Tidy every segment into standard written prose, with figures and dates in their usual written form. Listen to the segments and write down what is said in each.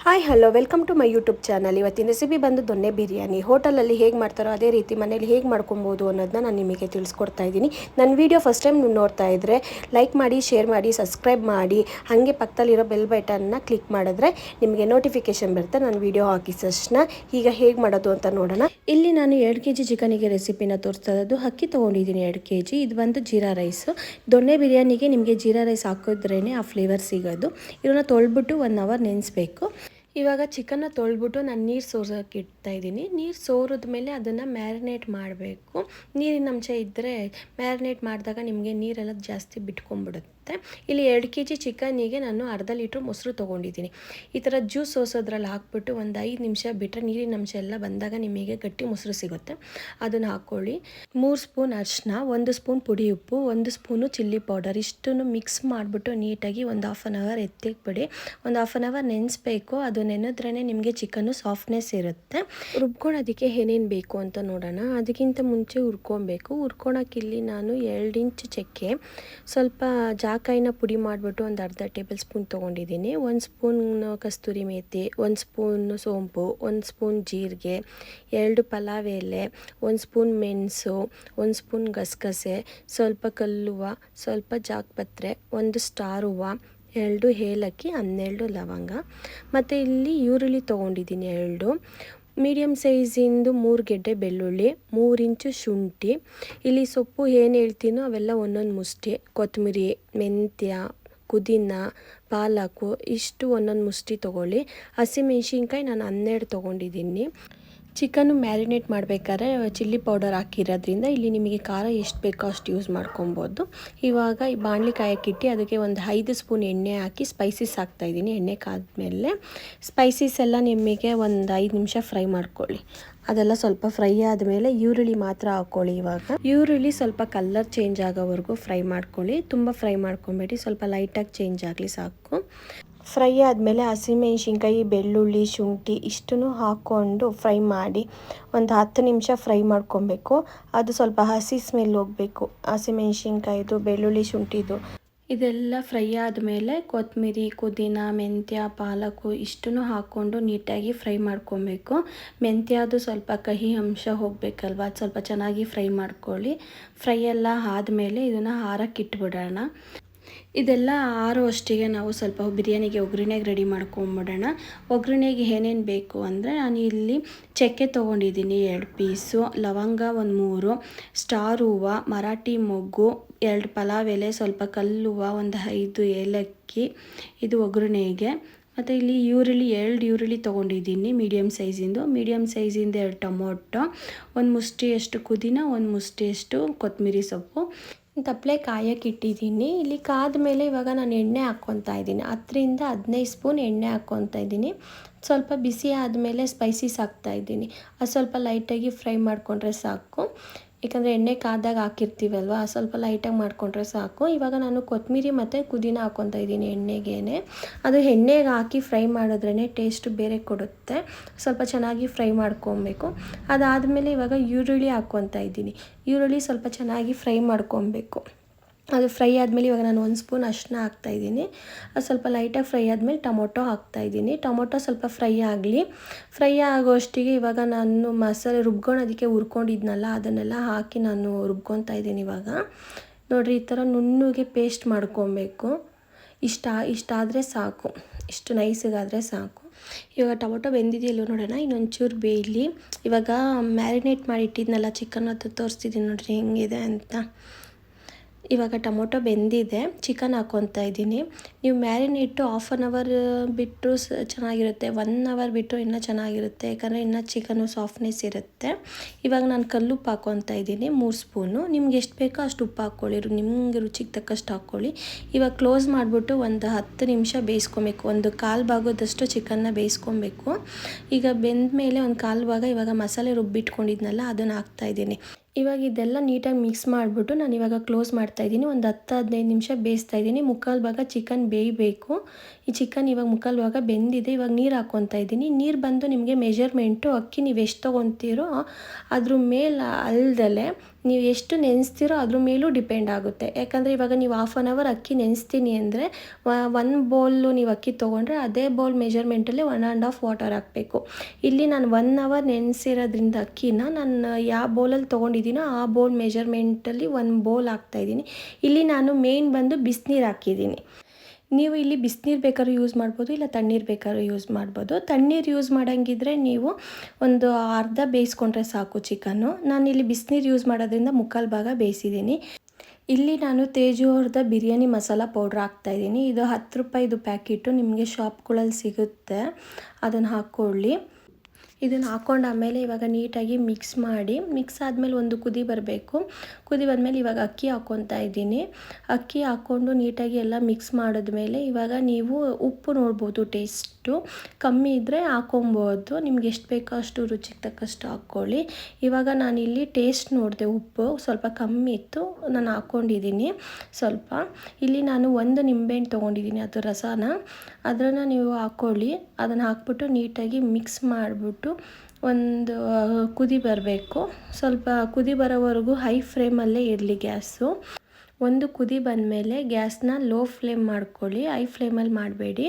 Hi hello welcome to my YouTube channel. ಇವತ್ತಿನ recipe ಬಂದು ದೊನ್ನೆ ಬಿರಿಯಾನಿ. ಹೋಟೆಲಲ್ಲಿ ಹೇಗೆ ಮಾಡ್ತಾರೋ ಅದೇ ರೀತಿ ಮನೇಲಿ ಹೇಗೆ ಮಾಡ್ಕೊಬೋದು ಅನ್ನೋದನ್ನ ನಾನು ನಿಮಗೆ ತಿಳಿಸ್ಕೊಡ್ತಾ ಇದ್ದೀನಿ. ನನ್ನ ವೀಡಿಯೋ ಫಸ್ಟ್ ಟೈಮ್ ನೀವು ನೋಡ್ತಾ ಇದ್ದರೆ ಲೈಕ್ ಮಾಡಿ, ಶೇರ್ ಮಾಡಿ, ಸಬ್ಸ್ಕ್ರೈಬ್ ಮಾಡಿ, ಹಾಗೆ ಪಕ್ಕದಲ್ಲಿರೋ ಬೆಲ್ ಬಟನ್ನ ಕ್ಲಿಕ್ ಮಾಡಿದ್ರೆ ನಿಮಗೆ ನೋಟಿಫಿಕೇಶನ್ ಬರುತ್ತೆ ನಾನು ವೀಡಿಯೋ ಹಾಕಿದ ತಕ್ಷಣ. ಈಗ ಹೇಗೆ ಮಾಡೋದು ಅಂತ ನೋಡೋಣ. ಇಲ್ಲಿ ನಾನು 2 kg ಚಿಕನಿಗೆ ರೆಸಿಪಿನ ತೋರಿಸ್ತಾ ಇರೋದು. ಅಕ್ಕಿ ತೊಗೊಂಡಿದ್ದೀನಿ 2 kg. ಇದು ಬಂದು ಜೀರಾ ರೈಸು. ದೊನ್ನೆ ಬಿರಿಯಾನಿಗೆ ನಿಮಗೆ ಜೀರಾ ರೈಸ್ ಹಾಕಿದ್ರೇ ಆ ಫ್ಲೇವರ್ ಸಿಗೋದು. ಇದನ್ನು ತೊಳೆದ್ಬಿಟ್ಟು 1 hour ನೆನೆಸ್ಬೇಕು. ಇವಾಗ ಚಿಕನ್ನ ತೊಳೆದ್ಬಿಟ್ಟು ನಾನು ನೀರು ಸೋಸೋಕೆ ಇಡ್ತಾಯಿದ್ದೀನಿ. ನೀರು ಸೋರಿದ ಮೇಲೆ ಅದನ್ನು ಮ್ಯಾರಿನೇಟ್ ಮಾಡಬೇಕು. ನೀರಿನ ಅಂಶ ಇದ್ದರೆ ಮ್ಯಾರಿನೇಟ್ ಮಾಡಿದಾಗ ನಿಮಗೆ ನೀರೆಲ್ಲ ಜಾಸ್ತಿ ಬಿಟ್ಕೊಂಡ್ಬಿಡುತ್ತೆ. ಇಲ್ಲಿ 2 kg ಚಿಕನಿಗೆ ನಾನು ಅರ್ಧ ಲೀಟ್ರ್ ಮೊಸರು ತೊಗೊಂಡಿದ್ದೀನಿ. ಈ ಥರ ಜ್ಯೂಸ್ ಸೋಸೋದ್ರಲ್ಲಿ ಹಾಕ್ಬಿಟ್ಟು ಒಂದು 5 ನಿಮಿಷ ಬಿಟ್ಟರೆ ನೀರಿನ ಅಂಶ ಎಲ್ಲ ಬಂದಾಗ ನಿಮಗೆ ಗಟ್ಟಿ ಮೊಸರು ಸಿಗುತ್ತೆ. ಅದನ್ನು ಹಾಕ್ಕೊಳ್ಳಿ. 3 ಸ್ಪೂನ್ ಅರಿಶಿನ, 1 ಸ್ಪೂನ್ ಪುಡಿ ಉಪ್ಪು, 1 ಸ್ಪೂನು ಚಿಲ್ಲಿ ಪೌಡರ್ ಇಷ್ಟನ್ನು ಮಿಕ್ಸ್ ಮಾಡಿಬಿಟ್ಟು ನೀಟಾಗಿ ಒಂದು 1/2 hour ಎತ್ತಿಕ್ಬಿಡಿ. ಒಂದು 1/2 hour ನೆನೆಸ್ಬೇಕು. ಅದು ನೆನೆದ್ರೇ ನಿಮಗೆ ಚಿಕನ್ನು ಸಾಫ್ಟ್ನೆಸ್ ಇರುತ್ತೆ. ರುಬ್ಕೊಳ್ಳೋದಕ್ಕೆ ಏನೇನು ಬೇಕು ಅಂತ ನೋಡೋಣ. ಅದಕ್ಕಿಂತ ಮುಂಚೆ ಹುರ್ಕೊಬೇಕು. ಹುರ್ಕೊಳಕ್ಕೆ ಇಲ್ಲಿ ನಾನು 2 ಇಂಚ್ ಚಕ್ಕೆ, ಸ್ವಲ್ಪ ಜಾಕಾಯಿನ ಪುಡಿ ಮಾಡಿಬಿಟ್ಟು ಒಂದು ಅರ್ಧ ಟೇಬಲ್ ಸ್ಪೂನ್ ತೊಗೊಂಡಿದ್ದೀನಿ. 1 ಸ್ಪೂನ್ ಕಸ್ತೂರಿ ಮೇಥಿ, 1 ಸ್ಪೂನ್ ಸೋಂಪು, 1 ಸ್ಪೂನ್ ಜೀರಿಗೆ, 2 ಪಲಾವ್ ಎಲೆ, 1 ಸ್ಪೂನ್ ಮೆಣಸು, 1 ಸ್ಪೂನ್ ಗಸಗಸೆ, ಸ್ವಲ್ಪ ಕಲ್ಲುವ, ಸ್ವಲ್ಪ ಜಾಕ್ಪತ್ರೆ, 1 ಸ್ಟಾರ್ ಹೂವು, 2 ಏಲಕ್ಕಿ, 12 ಲವಂಗ. ಮತ್ತು ಇಲ್ಲಿ ಈರುಳ್ಳಿ ತೊಗೊಂಡಿದ್ದೀನಿ 2. ಮೀಡಿಯಮ್ ಸೈಜಿಂದು 3 ಗೆಡ್ಡೆ ಬೆಳ್ಳುಳ್ಳಿ, 3 ಇಂಚು ಶುಂಠಿ. ಇಲ್ಲಿ ಸೊಪ್ಪು ಏನು ಹೇಳ್ತೀನೋ ಅವೆಲ್ಲ ಒಂದೊಂದು ಮುಷ್ಟಿ. ಕೊತ್ತಂಬರಿ, ಮೆಂತ್ಯ, ಪುದೀನ, ಪಾಲಕು ಇಷ್ಟು ಒಂದೊಂದು ಮುಷ್ಟಿ ತೊಗೊಳ್ಳಿ. ಹಸಿಮೆಣ್ಸಿನ್ಕಾಯಿ ನಾನು 12 ತೊಗೊಂಡಿದ್ದೀನಿ. ಚಿಕನ್ನು ಮ್ಯಾರಿನೇಟ್ ಮಾಡಬೇಕಾದ್ರೆ ಚಿಲ್ಲಿ ಪೌಡರ್ ಹಾಕಿರೋದ್ರಿಂದ ಇಲ್ಲಿ ನಿಮಗೆ ಖಾರ ಎಷ್ಟು ಬೇಕೋ ಅಷ್ಟು ಯೂಸ್ ಮಾಡ್ಕೊಬೋದು. ಇವಾಗ ಈ ಬಾಣಲಿ ಕಾಯಕ್ಕಿಟ್ಟು ಅದಕ್ಕೆ ಒಂದು 5 ಸ್ಪೂನ್ ಎಣ್ಣೆ ಹಾಕಿ ಸ್ಪೈಸಸ್ ಹಾಕ್ತಾಯಿದ್ದೀನಿ. ಎಣ್ಣೆ ಕಾದ್ಮೇಲೆ ಸ್ಪೈಸಸ್ ಎಲ್ಲ ನಿಮಗೆ ಒಂದು 5 ನಿಮಿಷ ಫ್ರೈ ಮಾಡ್ಕೊಳ್ಳಿ. ಅದೆಲ್ಲ ಸ್ವಲ್ಪ ಫ್ರೈ ಆದಮೇಲೆ ಈರುಳ್ಳಿ ಮಾತ್ರ ಹಾಕ್ಕೊಳ್ಳಿ. ಇವಾಗ ಈರುಳ್ಳಿ ಸ್ವಲ್ಪ ಕಲರ್ ಚೇಂಜ್ ಆಗೋವರೆಗೂ ಫ್ರೈ ಮಾಡ್ಕೊಳ್ಳಿ. ತುಂಬ ಫ್ರೈ ಮಾಡ್ಕೊಬೇಡಿ, ಸ್ವಲ್ಪ ಲೈಟಾಗಿ ಚೇಂಜ್ ಆಗಲಿ ಸಾಕು. ಫ್ರೈ ಆದಮೇಲೆ ಹಸಿಮೆಣ್ಸಿನ್ಕಾಯಿ, ಬೆಳ್ಳುಳ್ಳಿ, ಶುಂಠಿ ಇಷ್ಟನ್ನು ಹಾಕ್ಕೊಂಡು ಫ್ರೈ ಮಾಡಿ ಒಂದು 10 ನಿಮಿಷ ಫ್ರೈ ಮಾಡ್ಕೊಬೇಕು. ಅದು ಸ್ವಲ್ಪ ಹಸಿ ಸ್ಮೆಲ್ ಹೋಗಬೇಕು. ಹಸಿಮೆಣ್ಸಿನ್ಕಾಯಿದು, ಬೆಳ್ಳುಳ್ಳಿ, ಶುಂಠಿದು ಇದೆಲ್ಲ ಫ್ರೈ ಆದಮೇಲೆ ಕೊತ್ತಂಬರಿ, ಪುದೀನ, ಮೆಂತ್ಯ, ಪಾಲಕು ಇಷ್ಟನ್ನು ಹಾಕ್ಕೊಂಡು ನೀಟಾಗಿ ಫ್ರೈ ಮಾಡ್ಕೊಬೇಕು. ಮೆಂತ್ಯದು ಸ್ವಲ್ಪ ಕಹಿ ಅಂಶ ಹೋಗಬೇಕಲ್ವ, ಅದು ಸ್ವಲ್ಪ ಚೆನ್ನಾಗಿ ಫ್ರೈ ಮಾಡ್ಕೊಳ್ಳಿ. ಫ್ರೈ ಎಲ್ಲ ಆದಮೇಲೆ ಇದನ್ನು ಆರಕ್ಕೆ ಇಟ್ಬಿಡೋಣ. ಇದೆಲ್ಲ ಆರುವಷ್ಟಿಗೆ ನಾವು ಸ್ವಲ್ಪ ಬಿರಿಯಾನಿಗೆ ಒಗ್ಗರಣೆಗೆ ರೆಡಿ ಮಾಡ್ಕೊಂಬಿಡೋಣ. ಒಗ್ಗರಣೆಗೆ ಏನೇನು ಬೇಕು ಅಂದರೆ ನಾನು ಇಲ್ಲಿ ಚಕ್ಕೆ ತೊಗೊಂಡಿದ್ದೀನಿ 2 ಪೀಸು, ಲವಂಗ ಒಂದು 3, ಸ್ಟಾರ್ ಹೂವು, ಮರಾಠಿ ಮೊಗ್ಗು, 2 ಪಲಾವ್ ಎಲೆ, ಸ್ವಲ್ಪ ಕಲ್ಲುವ, ಒಂದು 5 ಏಲಕ್ಕಿ ಇದು ಒಗ್ಗರಣೆಗೆ. ಮತ್ತು ಇಲ್ಲಿ ಈರುಳ್ಳಿ 2 ಈರುಳ್ಳಿ ತೊಗೊಂಡಿದ್ದೀನಿ ಮೀಡಿಯಮ್ ಸೈಜಿಂದು. 2 ಟೊಮೊಟೊ, 1 ಮುಷ್ಟಿಯಷ್ಟು ಪುದೀನ, 1 ಮುಷ್ಟಿಯಷ್ಟು ಕೊತ್ತಂಬರಿ ಸೊಪ್ಪು. ತಪ್ಪಲೆ ಕಾಯಕ್ಕೆ ಇಟ್ಟಿದ್ದೀನಿ. ಇಲ್ಲಿ ಕಾದ್ಮೇಲೆ ಇವಾಗ ನಾನು ಎಣ್ಣೆ ಹಾಕ್ಕೊತಾ ಇದ್ದೀನಿ. 10ರಿಂದ 15 ಸ್ಪೂನ್ ಎಣ್ಣೆ ಹಾಕ್ಕೊತಾ ಇದ್ದೀನಿ. ಸ್ವಲ್ಪ ಬಿಸಿ ಆದಮೇಲೆ ಸ್ಪೈಸಸ್ ಹಾಕ್ತಾಯಿದ್ದೀನಿ. ಅದು ಸ್ವಲ್ಪ ಲೈಟಾಗಿ ಫ್ರೈ ಮಾಡಿಕೊಂಡ್ರೆ ಸಾಕು. ಯಾಕಂದರೆ ಎಣ್ಣೆ ಕಾದಾಗ ಹಾಕಿರ್ತೀವಲ್ವ, ಸ್ವಲ್ಪ ಲೈಟಾಗಿ ಮಾಡಿಕೊಂಡ್ರೆ ಸಾಕು. ಇವಾಗ ನಾನು ಕೊತ್ತಂಬರಿ ಮತ್ತು ಪುದೀನ ಹಾಕ್ಕೊತಾ ಇದ್ದೀನಿ ಎಣ್ಣೆಗೇ. ಅದು ಎಣ್ಣೆಗೆ ಹಾಕಿ ಫ್ರೈ ಮಾಡಿದ್ರೇ ಟೇಸ್ಟು ಬೇರೆ ಕೊಡುತ್ತೆ. ಸ್ವಲ್ಪ ಚೆನ್ನಾಗಿ ಫ್ರೈ ಮಾಡ್ಕೊಬೇಕು. ಅದಾದಮೇಲೆ ಇವಾಗ ಈರುಳ್ಳಿ ಹಾಕ್ಕೊತಾ ಇದ್ದೀನಿ. ಈರುಳ್ಳಿ ಸ್ವಲ್ಪ ಚೆನ್ನಾಗಿ ಫ್ರೈ ಮಾಡ್ಕೊಬೇಕು. ಅದು ಫ್ರೈ ಆದಮೇಲೆ ಇವಾಗ ನಾನು 1 ಸ್ಪೂನ್ ಅರಿಶಿನ ಹಾಕ್ತಾಯಿದ್ದೀನಿ. ಅದು ಸ್ವಲ್ಪ ಲೈಟಾಗಿ ಫ್ರೈ ಆದಮೇಲೆ ಟೊಮೊಟೊ ಹಾಕ್ತಾಯಿದ್ದೀನಿ. ಟೊಮೊಟೊ ಸ್ವಲ್ಪ ಫ್ರೈ ಆಗಲಿ. ಫ್ರೈ ಆಗೋಷ್ಟಿಗೆ ಇವಾಗ ನಾನು ಮಸಾಲೆ ರುಬ್ಕೊಳ್ಳೋದಕ್ಕೆ ಹುರ್ಕೊಂಡಿದ್ನಲ್ಲ ಅದನ್ನೆಲ್ಲ ಹಾಕಿ ನಾನು ರುಬ್ಕೊತಾ ಇದ್ದೀನಿ. ಇವಾಗ ನೋಡಿರಿ, ಈ ಥರ ನುಣ್ಣಗೆ ಪೇಸ್ಟ್ ಮಾಡ್ಕೊಬೇಕು. ಇಷ್ಟಾದರೆ ಸಾಕು, ಇಷ್ಟು ನೈಸಿಗಾದರೆ ಸಾಕು. ಇವಾಗ ಟೊಮೊಟೊ ಬೆಂದಿದೆಯಲ್ಲೋ ನೋಡೋಣ, ಇನ್ನೊಂಚೂರು ಬೇಯಲಿ. ಇವಾಗ ಮ್ಯಾರಿನೇಟ್ ಮಾಡಿ ಇಟ್ಟಿದ್ನಲ್ಲ ಚಿಕನ್ ಅದು ತೋರಿಸ್ತಿದ್ದೀನಿ ನೋಡಿರಿ ಹೆಂಗಿದೆ ಅಂತ. ಇವಾಗ ಟೊಮೊಟೊ ಬೆಂದಿದೆ, ಚಿಕನ್ ಹಾಕ್ಕೊತಾ ಇದ್ದೀನಿ. ನೀವು ಮ್ಯಾರಿನೇಟು 1/2 hour ಬಿಟ್ಟರು ಚೆನ್ನಾಗಿರುತ್ತೆ, 1 hour ಬಿಟ್ಟರು ಇನ್ನೂ ಚೆನ್ನಾಗಿರುತ್ತೆ. ಯಾಕಂದರೆ ಇನ್ನೂ ಚಿಕನ್ನು ಸಾಫ್ಟ್ನೆಸ್ ಇರುತ್ತೆ. ಇವಾಗ ನಾನು ಕಲ್ಲುಪ್ಪು ಹಾಕ್ಕೊತಾ ಇದ್ದೀನಿ 3 ಸ್ಪೂನು. ನಿಮ್ಗೆ ಎಷ್ಟು ಬೇಕೋ ಅಷ್ಟು ಉಪ್ಪು ಹಾಕ್ಕೊಳ್ಳಿ, ನಿಮ್ಗೆ ರುಚಿಗೆ ತಕ್ಕಷ್ಟು ಹಾಕ್ಕೊಳ್ಳಿ. ಇವಾಗ ಕ್ಲೋಸ್ ಮಾಡಿಬಿಟ್ಟು ಒಂದು 10 ನಿಮಿಷ ಬೇಯಿಸ್ಕೊಬೇಕು. ಒಂದು 1/4 ಭಾಗದಷ್ಟು ಚಿಕನ್ನ ಬೇಯಿಸ್ಕೊಬೇಕು. ಈಗ ಬೆಂದ ಮೇಲೆ ಒಂದು 1/4 ಭಾಗ ಇವಾಗ ಮಸಾಲೆ ರುಬ್ಬಿಟ್ಕೊಂಡಿದ್ನಲ್ಲ ಅದನ್ನು ಹಾಕ್ತಾಯಿದ್ದೀನಿ. ಇವಾಗ ಇದೆಲ್ಲ ನೀಟಾಗಿ ಮಿಕ್ಸ್ ಮಾಡಿಬಿಟ್ಟು ನಾನು ಇವಾಗ ಕ್ಲೋಸ್ ಮಾಡ್ತಾಯಿದ್ದೀನಿ. ಒಂದು 10-15 ನಿಮಿಷ ಬೇಯಿಸ್ತಾಯಿದ್ದೀನಿ. 3/4 ಭಾಗ ಚಿಕನ್ ಬೇಯಬೇಕು. ಈ ಚಿಕನ್ ಇವಾಗ ಮುಕ್ಕಾಲು ಭಾಗ ಬೆಂದಿದೆ. ಇವಾಗ ನೀರು ಹಾಕ್ಕೊತಾ ಇದ್ದೀನಿ. ನೀರು ಬಂದು ನಿಮಗೆ ಮೆಜರ್ಮೆಂಟು ಅಕ್ಕಿ ನೀವು ಎಷ್ಟು ತೊಗೊತೀರೋ ಅದ್ರ ಮೇಲೆ ಅಲ್ದಲೆ ನೀವು ಎಷ್ಟು ನೆನೆಸ್ತೀರೋ ಅದ್ರ ಮೇಲೂ ಡಿಪೆಂಡ್ ಆಗುತ್ತೆ. ಯಾಕಂದರೆ ಇವಾಗ ನೀವು 1/2 ಅವರ್ ಅಕ್ಕಿ ನೆನೆಸ್ತೀನಿ ಅಂದರೆ 1 ಬೌಲು ನೀವು ಅಕ್ಕಿ ತೊಗೊಂಡ್ರೆ ಅದೇ ಬೌಲ್ ಮೆಜರ್ಮೆಂಟಲ್ಲಿ 1.5 ವಾಟರ್ ಹಾಕಬೇಕು. ಇಲ್ಲಿ ನಾನು 1 ಅವರ್ ನೆನೆಸಿರೋದ್ರಿಂದ ಅಕ್ಕಿನ ನಾನು ಯಾವ ಬೌಲಲ್ಲಿ ತೊಗೊಂಡಿದ್ದೀನೋ ಆ ಬೌಲ್ ಮೆಜರ್ಮೆಂಟಲ್ಲಿ 1 ಬೌಲ್ ಹಾಕ್ತಾಯಿದ್ದೀನಿ. ಇಲ್ಲಿ ನಾನು ಮೇಯ್ನ್ ಬಂದು ಬಿಸಿನೀರು ಹಾಕಿದ್ದೀನಿ. ನೀವು ಇಲ್ಲಿ ಬಿಸಿನೀರು ಬೇಕಾದ್ರೂ ಯೂಸ್ ಮಾಡ್ಬೋದು, ಇಲ್ಲ ತಣ್ಣೀರು ಬೇಕಾದ್ರೂ ಯೂಸ್ ಮಾಡ್ಬೋದು. ತಣ್ಣೀರು ಯೂಸ್ ಮಾಡೋಂಗಿದ್ರೆ ನೀವು ಒಂದು ಅರ್ಧ ಬೇಯಿಸ್ಕೊಂಡ್ರೆ ಸಾಕು ಚಿಕನ್ನು. ನಾನಿಲ್ಲಿ ಬಿಸಿನೀರು ಯೂಸ್ ಮಾಡೋದ್ರಿಂದ ಮುಕ್ಕಾಲು ಭಾಗ ಬೇಯಿಸಿದ್ದೀನಿ. ಇಲ್ಲಿ ನಾನು ತೇಜು ಅವ್ರದ್ದು ಬಿರಿಯಾನಿ ಮಸಾಲ ಪೌಡ್ರ್ ಹಾಕ್ತಾಯಿದ್ದೀನಿ. ಇದು 10 ರೂಪಾಯಿದು ಪ್ಯಾಕೆಟು, ನಿಮಗೆ ಶಾಪ್ಗಳಲ್ಲಿ ಸಿಗುತ್ತೆ, ಅದನ್ನು ಹಾಕ್ಕೊಳ್ಳಿ. ಇದನ್ನು ಹಾಕ್ಕೊಂಡು ಆಮೇಲೆ ಇವಾಗ ನೀಟಾಗಿ ಮಿಕ್ಸ್ ಮಾಡಿ, ಮಿಕ್ಸ್ ಆದಮೇಲೆ ಒಂದು ಕುದಿ ಬರಬೇಕು. ಕುದಿ ಬಂದಮೇಲೆ ಇವಾಗ ಅಕ್ಕಿ ಹಾಕ್ಕೊತಾ ಇದ್ದೀನಿ. ಅಕ್ಕಿ ಹಾಕ್ಕೊಂಡು ನೀಟಾಗಿ ಎಲ್ಲ ಮಿಕ್ಸ್ ಮಾಡಿದ್ಮೇಲೆ ಇವಾಗ ನೀವು ಉಪ್ಪು ನೋಡ್ಬೋದು, ಟೇಸ್ಟು ಕಮ್ಮಿ ಇದ್ದರೆ ಹಾಕ್ಕೊಬೋದು, ನಿಮ್ಗೆ ಎಷ್ಟು ಬೇಕೋ ಅಷ್ಟು ರುಚಿಗೆ ತಕ್ಕಷ್ಟು ಹಾಕ್ಕೊಳ್ಳಿ. ಇವಾಗ ನಾನಿಲ್ಲಿ ಟೇಸ್ಟ್ ನೋಡಿದೆ, ಉಪ್ಪು ಸ್ವಲ್ಪ ಕಮ್ಮಿ ಇತ್ತು, ನಾನು ಹಾಕ್ಕೊಂಡಿದ್ದೀನಿ ಸ್ವಲ್ಪ. ಇಲ್ಲಿ ನಾನು 1 ನಿಂಬೆಹಣ್ಣು ತೊಗೊಂಡಿದ್ದೀನಿ, ಅದು ರಸನ, ಅದನ್ನು ನೀವು ಹಾಕ್ಕೊಳ್ಳಿ. ಅದನ್ನು ಹಾಕ್ಬಿಟ್ಟು ನೀಟಾಗಿ ಮಿಕ್ಸ್ ಮಾಡಿಬಿಟ್ಟು ಒಂದು ಕುದಿ ಬರಬೇಕು. ಸ್ವಲ್ಪ ಕುದಿ ಬರೋವರೆಗೂ ಹೈ ಫ್ಲೇಮಲ್ಲೇ ಇರಲಿ ಗ್ಯಾಸು. ಒಂದು ಕುದಿ ಬಂದಮೇಲೆ ಗ್ಯಾಸ್ನ ಲೋ ಫ್ಲೇಮ್ ಮಾಡ್ಕೊಳ್ಳಿ, ಹೈ ಫ್ಲೇಮಲ್ಲಿ ಮಾಡಬೇಡಿ.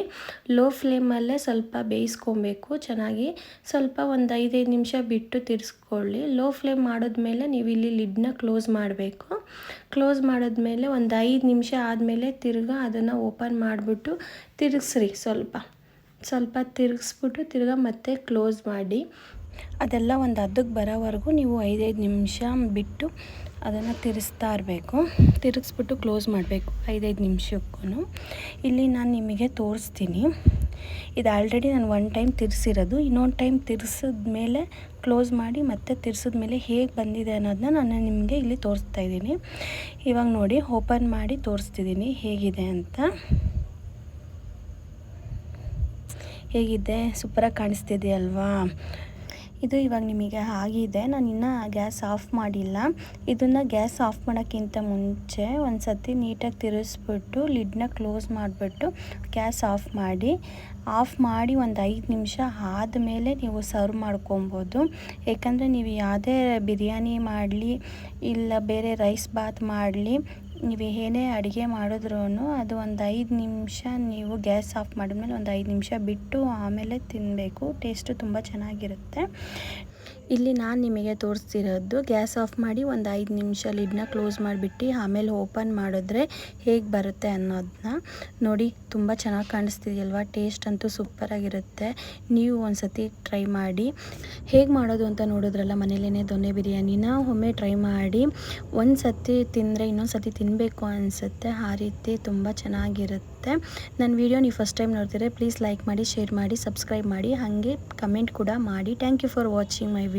ಲೋ ಫ್ಲೇಮಲ್ಲೇ ಸ್ವಲ್ಪ ಬೇಯಿಸ್ಕೊಬೇಕು ಚೆನ್ನಾಗಿ. ಸ್ವಲ್ಪ ಒಂದು 5 ನಿಮಿಷ ಬಿಟ್ಟು ತಿರ್ಸ್ಕೊಳ್ಳಿ. ಲೋ ಫ್ಲೇಮ್ ಮಾಡಿದ್ಮೇಲೆ ನೀವು ಇಲ್ಲಿ ಲಿಡ್ನ ಕ್ಲೋಸ್ ಮಾಡಬೇಕು. ಕ್ಲೋಸ್ ಮಾಡಿದ್ಮೇಲೆ ಒಂದು 5 ನಿಮಿಷ ಆದಮೇಲೆ ತಿರ್ಗಾ ಅದನ್ನು ಓಪನ್ ಮಾಡಿಬಿಟ್ಟು ತಿರುಗಿಸ್ರಿ. ಸ್ವಲ್ಪ ತಿರುಗಿಸ್ಬಿಟ್ಟು ತಿರ್ಗಾ ಮತ್ತೆ ಕ್ಲೋಸ್ ಮಾಡಿ. ಅದೆಲ್ಲ ಒಂದು ಹದಕ್ಕೆ ಬರೋವರೆಗೂ ನೀವು 5 ನಿಮಿಷ ಬಿಟ್ಟು ಅದನ್ನು ತಿರುಗಿಸ್ತಾ ಇರಬೇಕು. ತಿರುಗಿಸ್ಬಿಟ್ಟು ಕ್ಲೋಸ್ ಮಾಡಬೇಕು 5 ನಿಮಿಷಕ್ಕೂ. ಇಲ್ಲಿ ನಾನು ನಿಮಗೆ ತೋರಿಸ್ತೀನಿ. ಇದು ಆಲ್ರೆಡಿ ನಾನು 1 ಟೈಮ್ ತಿರ್ಸಿರೋದು. ಇನ್ನೊಂದು ಟೈಮ್ ತಿರ್ಸಿದ್ಮೇಲೆ ಕ್ಲೋಸ್ ಮಾಡಿ ಮತ್ತೆ ತಿರ್ಸಿದ್ಮೇಲೆ ಹೇಗೆ ಬಂದಿದೆ ಅನ್ನೋದನ್ನ ನಾನು ನಿಮಗೆ ಇಲ್ಲಿ ತೋರಿಸ್ತಾ ಇದ್ದೀನಿ. ಇವಾಗ ನೋಡಿ, ಓಪನ್ ಮಾಡಿ ತೋರಿಸ್ತಿದ್ದೀನಿ ಹೇಗಿದೆ ಅಂತ. ಹೇಗಿದೆ, ಸೂಪರಾಗಿ ಕಾಣಿಸ್ತಿದೆಯಲ್ವಾ? ಇದು ಇವಾಗ ನಿಮಗೆ ಆಗಿದೆ. ನಾನು ಇನ್ನೂ ಗ್ಯಾಸ್ ಆಫ್ ಮಾಡಿಲ್ಲ. ಇದನ್ನು ಗ್ಯಾಸ್ ಆಫ್ ಮಾಡೋಕ್ಕಿಂತ ಮುಂಚೆ ಒಂದು ಸತಿ ನೀಟಾಗಿ ತಿರುಗಿಸ್ಬಿಟ್ಟು ಲಿಡ್ನ ಕ್ಲೋಸ್ ಮಾಡಿಬಿಟ್ಟು ಗ್ಯಾಸ್ ಆಫ್ ಮಾಡಿ ಒಂದು 5 ನಿಮಿಷ ಆದಮೇಲೆ ನೀವು ಸರ್ವ್ ಮಾಡ್ಕೊಬೋದು. ಏಕೆಂದರೆ ನೀವು ಯಾವುದೇ ಬಿರಿಯಾನಿ ಮಾಡಲಿ ಇಲ್ಲ ಬೇರೆ ರೈಸ್ ಬಾತ್ ಮಾಡಲಿ, ನೀವು ಏನೇ ಅಡುಗೆ ಮಾಡಿದ್ರೂ ಅದು ಒಂದು 5 ನಿಮಿಷ ನೀವು ಗ್ಯಾಸ್ ಆಫ್ ಮಾಡಿದ್ಮೇಲೆ ಒಂದು 5 ನಿಮಿಷ ಬಿಟ್ಟು ಆಮೇಲೆ ತಿನ್ನಬೇಕು. ಟೇಸ್ಟು ತುಂಬ ಚೆನ್ನಾಗಿರುತ್ತೆ. ಇಲ್ಲಿ ನಾನು ನಿಮಗೆ ತೋರಿಸ್ತಿರೋದು ಗ್ಯಾಸ್ ಆಫ್ ಮಾಡಿ ಒಂದು 5 ನಿಮಿಷ ಲಿಡ್ನ ಕ್ಲೋಸ್ ಮಾಡಿಬಿಟ್ಟು ಆಮೇಲೆ ಓಪನ್ ಮಾಡಿದ್ರೆ ಹೇಗೆ ಬರುತ್ತೆ ಅನ್ನೋದನ್ನ ನೋಡಿ. ತುಂಬ ಚೆನ್ನಾಗಿ ಕಾಣಿಸ್ತಿದೆಯಲ್ವಾ? ಟೇಸ್ಟ್ ಅಂತೂ ಸೂಪರಾಗಿರುತ್ತೆ. ನೀವು ಒಂದು ಸತಿ ಟ್ರೈ ಮಾಡಿ. ಹೇಗೆ ಮಾಡೋದು ಅಂತ ನೋಡಿದ್ರಲ್ಲ, ಮನೇಲೇ ದೊನ್ನೆ ಬಿರಿಯಾನಿನ ಒಮ್ಮೆ ಟ್ರೈ ಮಾಡಿ. ಒಂದು ಸತಿ ತಿಂದರೆ ಇನ್ನೊಂದು ಸತಿ ತಿನ್ನಬೇಕು ಅನಿಸುತ್ತೆ. ಆ ರೀತಿ ತುಂಬ ಚೆನ್ನಾಗಿರುತ್ತೆ. ನನ್ನ ವಿಡಿಯೋ ನೀವು ಫಸ್ಟ್ ಟೈಮ್ ನೋಡ್ತಿದ್ರೆ ಪ್ಲೀಸ್ ಲೈಕ್ ಮಾಡಿ, ಶೇರ್ ಮಾಡಿ, ಸಬ್ಸ್ಕ್ರೈಬ್ ಮಾಡಿ, ಹಾಗೆ ಕಮೆಂಟ್ ಕೂಡ ಮಾಡಿ. Thank you for watching my video.